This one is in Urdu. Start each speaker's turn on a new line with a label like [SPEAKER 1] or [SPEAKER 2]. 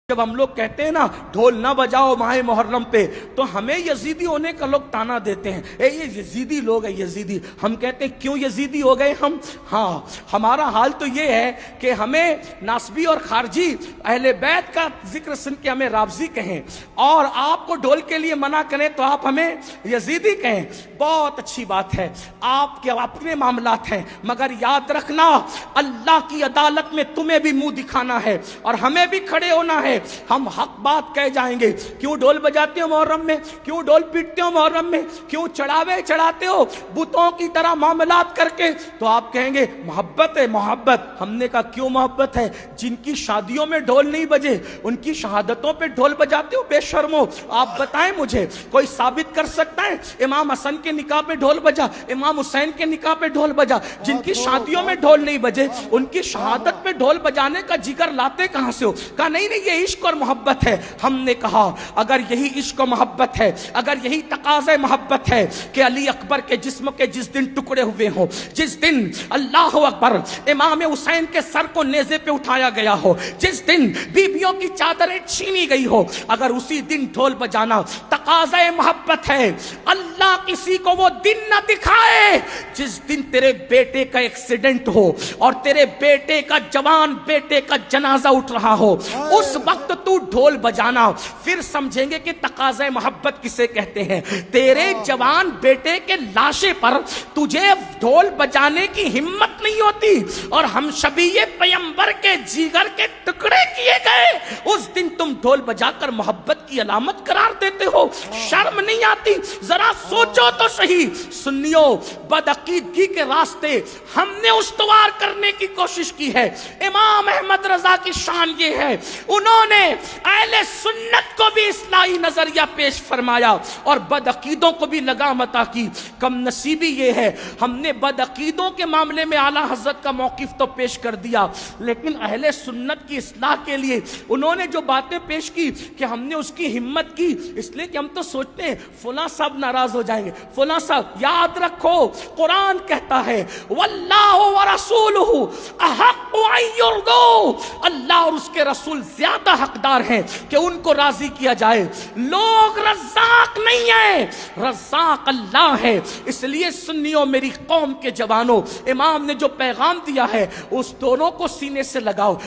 [SPEAKER 1] جب ہم لوگ کہتے ہیں نا ڈھول نہ بجاؤ ماہ محرم پہ، تو ہمیں یزیدی ہونے کا لوگ تانا دیتے ہیں، اے یہ یزیدی لوگ ہیں یزیدی۔ ہم کہتے ہیں کیوں یزیدی ہو گئے ہم؟ ہاں ہمارا حال تو یہ ہے کہ ہمیں ناسبی اور خارجی اہل بیت کا ذکر سن کے ہمیں رافضی کہیں، اور آپ کو ڈھول کے لیے منع کریں تو آپ ہمیں یزیدی کہیں۔ بہت اچھی بات ہے، آپ کے اپنے معاملات ہیں، مگر یاد رکھنا اللہ کی عدالت میں تمہیں بھی منہ دکھانا ہے اور ہمیں بھی کھڑے ہونا ہے۔ ہم حق بات کہہ جائیں گے، کیوں ڈھول بجاتے ہو محرم میں، کیوں ڈھول پیٹتے ہو محرم میں، کیوں چڑھاوے چڑھاتے ہو بتوں کی طرح معاملات کر کے، تو آپ کہیں گے محبت ہے محبت۔ ہم نے کہا کیوں محبت ہے؟ جن کی شادیوں میں ڈھول نہیں بجے ان کی شہادتوں پہ ڈھول بجاتے ہو، بے شرمو۔ آپ بتائیں مجھے، کوئی ثابت کر سکتا ہے امام حسن کے نکاح پہ ڈھول بجا، امام حسین کے نکاح پہ ڈھول بجا؟ جن کی شادیوں میں ڈھول نہیں بجے ان کی شہادت پہ ڈھول بجانے کا جگر لاتے کہاں سے ہو؟ کہا نہیں نہیں یہ عشق اور محبت ہے۔ ہم نے کہا اگر یہی عشق و محبت ہے، اگر یہی تقاضۂ محبت ہے کہ علی اکبر کے جسم کے جس دن ٹکڑے ہوئے ہوں، جس دن اللہ اکبر امام حسین کے سر کو نیزے پہ اٹھایا گیا ہو، جس دن بیویوں کی چادریں چھینی گئی ہو، اگر اسی دن ڈھول بجانا تقاضۂ محبت ہے، اللہ کسی کو وہ دن نہ دکھائے جس دن تیرے بیٹے کا ایکسیڈنٹ ہو اور تیرے بیٹے کا جوان بیٹے کا جنازہ اٹھ رہا ہو، اس وقت تو ڈھول بجانا، پھر سمجھیں گے کہ تقاضۂ محبت کسے کہتے ہیں۔ تیرے جوان بیٹے کے لاشے پر تجھے ڈھول بجانے کی ہمت نہیں ہوتی، اور ہم شبیہ پیغمبر کے جگر کے ٹکڑے کیے گئے اس دن تم ڈھول بجا کر محبت کی علامت قرار دیتے ہو؟ شرم نہیں آتی؟ ذرا سوچو تو صحیح۔ سنیو، بدعقیدگی کے راستے ہم نے استوار کرنے کی کوشش کی ہے۔ امام احمد رضا کی شان یہ ہے، انہوں نے اہل سنت کو بھی اصلاحی نظریہ پیش فرمایا اور بدعقیدوں کو بھی لگام عطا کی۔ کم نصیبی یہ ہے ہم نے بدعقیدوں کے معاملے میں اعلیٰ حضرت کا موقف تو پیش کر دیا، لیکن اہل سنت کی اصلاح کے لیے انہوں نے جو باتیں پیش کی کہ ہم نے اس کی ہمت کی، اس لیے کہ ہم تو سوچتے ہیں فلاں صاحب ناراض ہو جائیں گے، فلاں صاحب۔ یاد رکھو قرآن کہتا ہے واللہ ورسولہ احق ان یرضوا، اللہ اور اس کے رسول زیادہ حقدار ہیں کہ ان کو راضی کیا جائے۔ لوگ رزاق نہیں ہیں، رزاق اللہ ہے۔ اس لیے سنیوں، میری قوم کے جوانوں، امام نے جو پیغام دیا ہے اس دونوں کو سینے سے لگاؤ۔